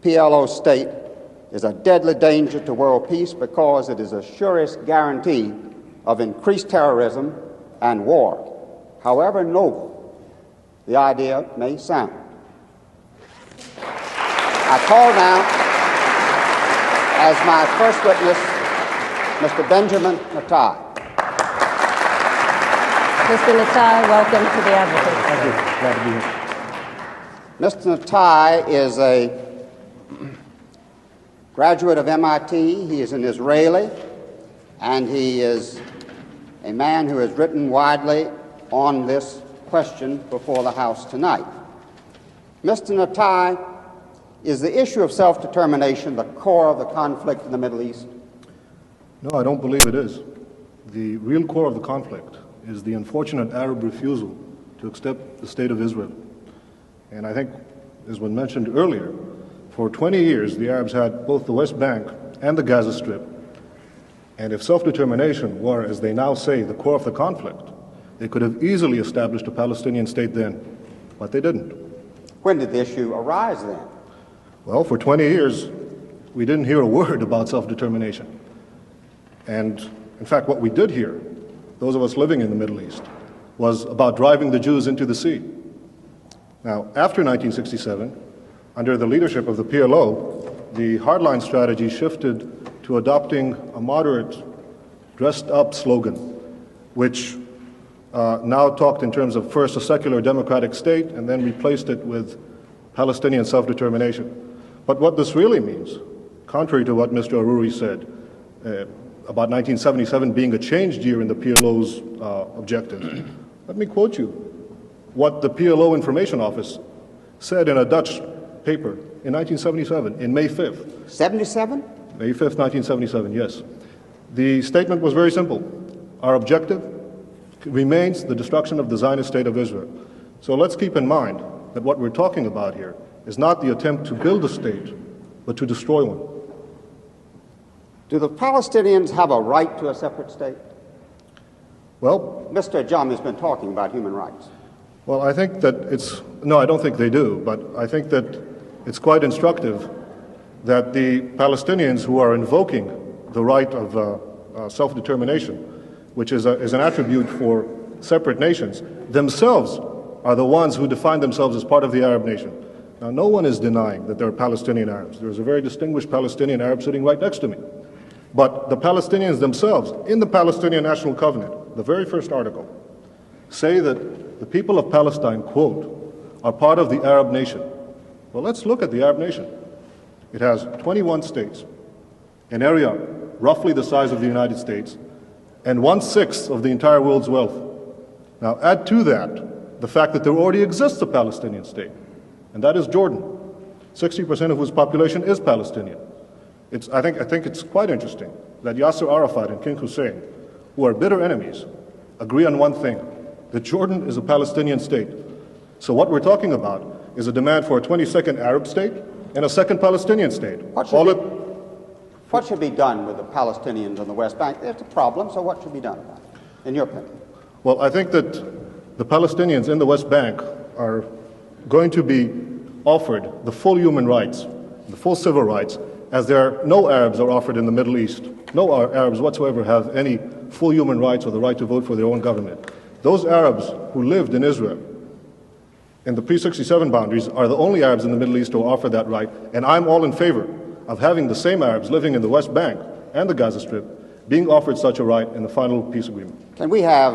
PLO state is a deadly danger to world peace because it is the surest guarantee of increased terrorism and war, however noble the idea may sound. I call now, as my first witness, Mr. Benjamin Nitay. Mr. Nitay, welcome to the Advocate. Thank you. Glad to be here. Mr. Nitay is a graduate of MIT. He is an Israeli, and he is a man who has written widely on this question before the House tonight. Mr. Nitay, is the issue of self-determination the core of the conflict in the Middle East? No, I don't believe it is. The real core of the conflict is the unfortunate Arab refusal to accept the state of Israel. And I think, as was mentioned earlier, for 20 years the Arabs had both the West Bank and the Gaza Strip. And if self-determination were, as they now say, the core of the conflict, they could have easily established a Palestinian state then, but they didn't. When did the issue arise then? Well, for 20 years, we didn't hear a word about self-determination. And in fact, what we did hear, those of us living in the Middle East, was about driving the Jews into the sea. Now, after 1967, under the leadership of the PLO, the hardline strategy shifted to adopting a moderate, dressed-up slogan, which now talked in terms of first a secular democratic state and then replaced it with Palestinian self-determination. But what this really means, contrary to what Mr. Aruri said, about 1977 being a changed year in the PLO's objectives, let me quote you what the PLO Information Office said in a Dutch paper in 1977, in May 5th. 77? May 5th, 1977, yes. The statement was very simple. Our objective remains the destruction of the Zionist state of Israel. So let's keep in mind that what we're talking about here is not the attempt to build a state, but to destroy one. Do the Palestinians have a right to a separate state? Well, Mr. Ajami has been talking about human rights. well, I think that no, I don't think they do, but I think that it's quite instructive that the Palestinians who are invoking the right of self-determination, which is an attribute for separate nations, themselves are the ones who define themselves as part of the Arab nation. Now, no one is denying that there are Palestinian Arabs. There's a very distinguished Palestinian Arab sitting right next to me. But the Palestinians themselves, in the Palestinian National Covenant, the very first article, say that the people of Palestine, quote, are part of the Arab nation. Well, let's look at the Arab nation. It has 21 states, an area roughly the size of the United States, and 1/6 of the entire world's wealth. Now, add to that the fact that there already exists a Palestinian state, and that is Jordan, 60% of whose population is Palestinian. I think it's quite interesting that Yasser Arafat and King Hussein, who are bitter enemies, agree on one thing, that Jordan is a Palestinian state. So what we're talking about is a demand for a 22nd Arab state and a second Palestinian state. What should be done with the Palestinians on the West Bank? There's a problem, so what should be done about it, in your opinion? Well, I think that the Palestinians in the West Bank are going to be offered the full human rights, the full civil rights, as no Arabs are offered in the Middle East. No Arabs whatsoever have any full human rights or the right to vote for their own government. Those Arabs who lived in Israel in the pre-67 boundaries are the only Arabs in the Middle East who offer that right, and I'm all in favor of having the same Arabs living in the West Bank and the Gaza Strip being offered such a right in the final peace agreement. Can we have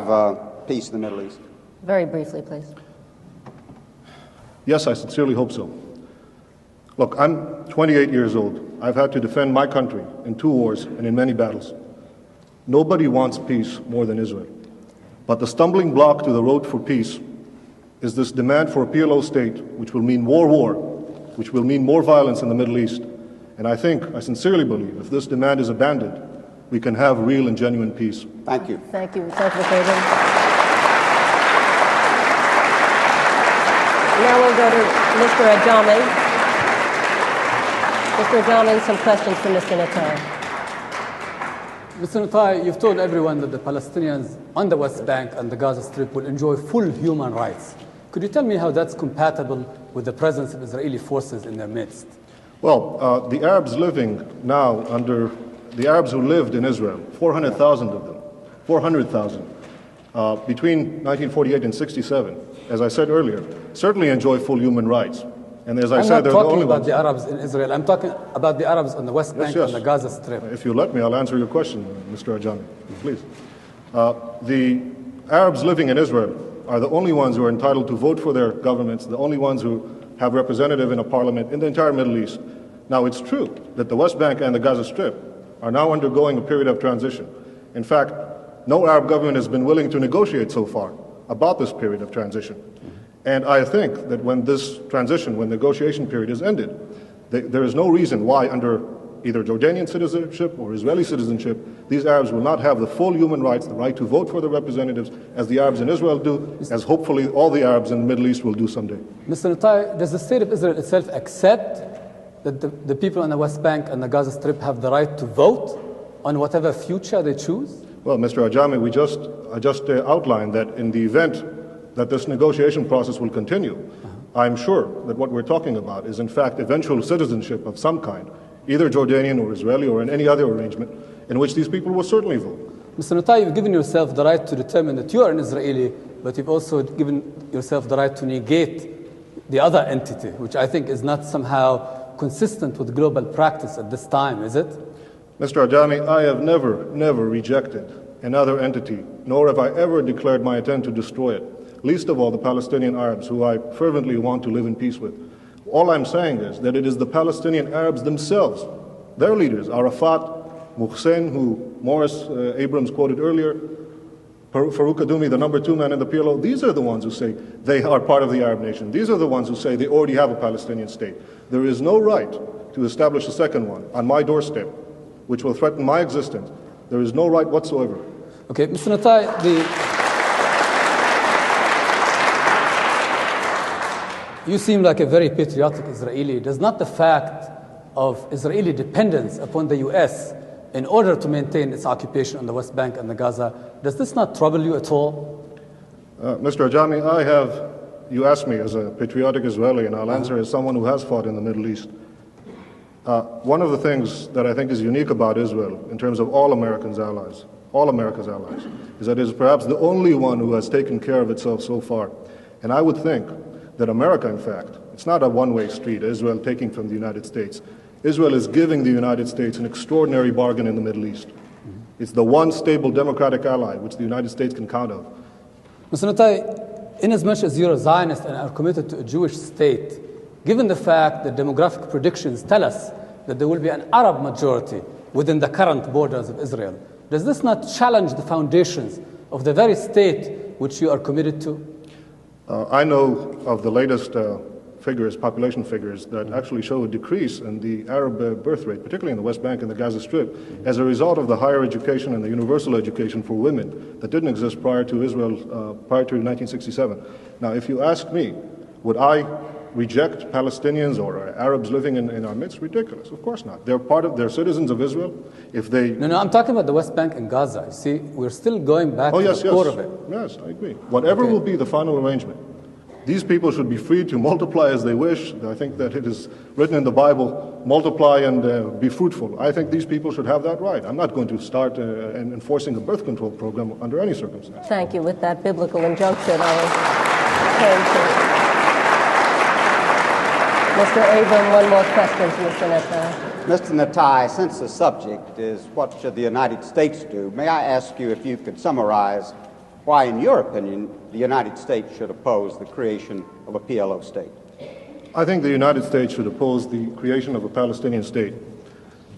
peace in the Middle East? Very briefly, please. Yes, I sincerely hope so. Look, I'm 28 years old. I've had to defend my country in 2 wars and in many battles. Nobody wants peace more than Israel. But the stumbling block to the road for peace is this demand for a PLO state, which will mean more war, which will mean more violence in the Middle East. And I sincerely believe, if this demand is abandoned, we can have real and genuine peace. Thank you. Thank you, Secretary. Now we'll go to Mr. Ajami. Mr. Ajami, some questions for Mr. Nitay. Mr. Nitay, you've told everyone that the Palestinians on the West Bank and the Gaza Strip will enjoy full human rights. Could you tell me how that's compatible with the presence of Israeli forces in their midst? Well, the Arabs living now the Arabs who lived in Israel, 400,000 of them, 400,000, between 1948 and 67, as I said earlier, certainly enjoy full human rights. And as I said, they're the only ones. I'm not talking about the Arabs in Israel. I'm talking about the Arabs on the West Bank and the Gaza Strip. If you let me, I'll answer your question, Mr. Ajami, please. The Arabs living in Israel are the only ones who are entitled to vote for their governments, the only ones who have representative in a parliament in the entire Middle East. Now, it's true that the West Bank and the Gaza Strip are now undergoing a period of transition. In fact, no Arab government has been willing to negotiate so far about this period of transition. And I think that when this transition, when negotiation period is ended, there is no reason why under either Jordanian citizenship or Israeli citizenship, these Arabs will not have the full human rights, the right to vote for their representatives, as the Arabs in Israel do, as hopefully all the Arabs in the Middle East will do someday. Mr. Nitay, does the State of Israel itself accept that the people on the West Bank and the Gaza Strip have the right to vote on whatever future they choose? Well, Mr. Ajami, I just outlined that in the event that this negotiation process will continue, I'm sure that what we're talking about is in fact eventual citizenship of some kind, either Jordanian or Israeli or in any other arrangement in which these people will certainly vote. Mr. Nitay, you've given yourself the right to determine that you are an Israeli, but you've also given yourself the right to negate the other entity, which I think is not somehow consistent with global practice at this time, is it? Mr. Ajami, I have never rejected another entity, nor have I ever declared my intent to destroy it, least of all the Palestinian Arabs, who I fervently want to live in peace with. All I'm saying is that it is the Palestinian Arabs themselves, their leaders, Arafat, Muhsin, who Morris Abrams quoted earlier, Farouk Kadumi, the number 2 man in the PLO, these are the ones who say they are part of the Arab nation. These are the ones who say they already have a Palestinian state. There is no right to establish a second one on my doorstep, which will threaten my existence. There is no right whatsoever. Okay, Mr. Nitay, you seem like a very patriotic Israeli. Does not the fact of Israeli dependence upon the U.S. in order to maintain its occupation on the West Bank and the Gaza, does this not trouble you at all? Mr. Ajami, you asked me as a patriotic Israeli, and I'll answer as someone who has fought in the Middle East. One of the things that I think is unique about Israel, in terms of all America's allies, is that it is perhaps the only one who has taken care of itself so far. And I would think that America, in fact, it's not a one-way street, Israel taking from the United States. Israel is giving the United States an extraordinary bargain in the Middle East. It's the one stable democratic ally which the United States can count on. Mr. Nitay, inasmuch as you're a Zionist and are committed to a Jewish state, given the fact that demographic predictions tell us that there will be an Arab majority within the current borders of Israel, does this not challenge the foundations of the very state which you are committed to? I know of the latest population figures, that actually show a decrease in the Arab birth rate, particularly in the West Bank and the Gaza Strip, as a result of the higher education and the universal education for women that didn't exist prior to Israel, prior to 1967. Now, if you ask me, would I reject Palestinians or Arabs living in our midst? Ridiculous. Of course not. They're citizens of Israel. If they... No, I'm talking about the West Bank and Gaza. You see, we're still going back to the core of it. Yes, I agree. Whatever will be the final arrangement, these people should be free to multiply as they wish. I think that it is written in the Bible, multiply and be fruitful. I think these people should have that right. I'm not going to start enforcing a birth control program under any circumstance. Thank you. With that biblical injunction, I will turn to Mr. Abram. One more question to Mr. Nitay. Mr. Nitay, since the subject is what should the United States do, may I ask you if you could summarize why, in your opinion, the United States should oppose the creation of a PLO state? I think the United States should oppose the creation of a Palestinian state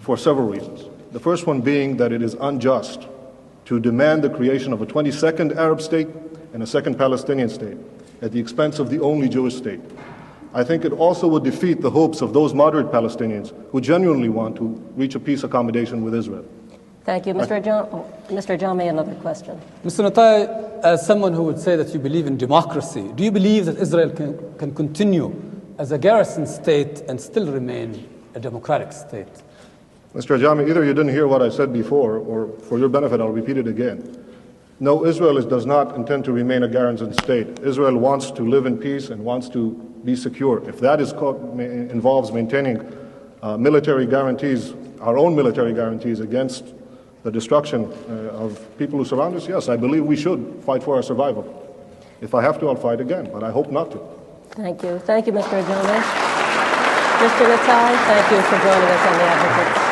for several reasons. The first one being that it is unjust to demand the creation of a 22nd Arab state and a second Palestinian state at the expense of the only Jewish state. I think it also would defeat the hopes of those moderate Palestinians who genuinely want to reach a peace accommodation with Israel. Thank you. Mr. Ajami, another question. Mr. Nitay, as someone who would say that you believe in democracy, do you believe that Israel can continue as a garrison state and still remain a democratic state? Mr. Ajami, either you didn't hear what I said before, or for your benefit, I'll repeat it again. No, Israel does not intend to remain a garrison state. Israel wants to live in peace and wants to be secure. If that involves maintaining military guarantees, our own military guarantees against the destruction of people who surround us, yes, I believe we should fight for our survival. If I have to, I'll fight again, but I hope not to. Thank you. Thank you, Mr. Ajami. Mr. Nitay, thank you for joining us on The Advocate.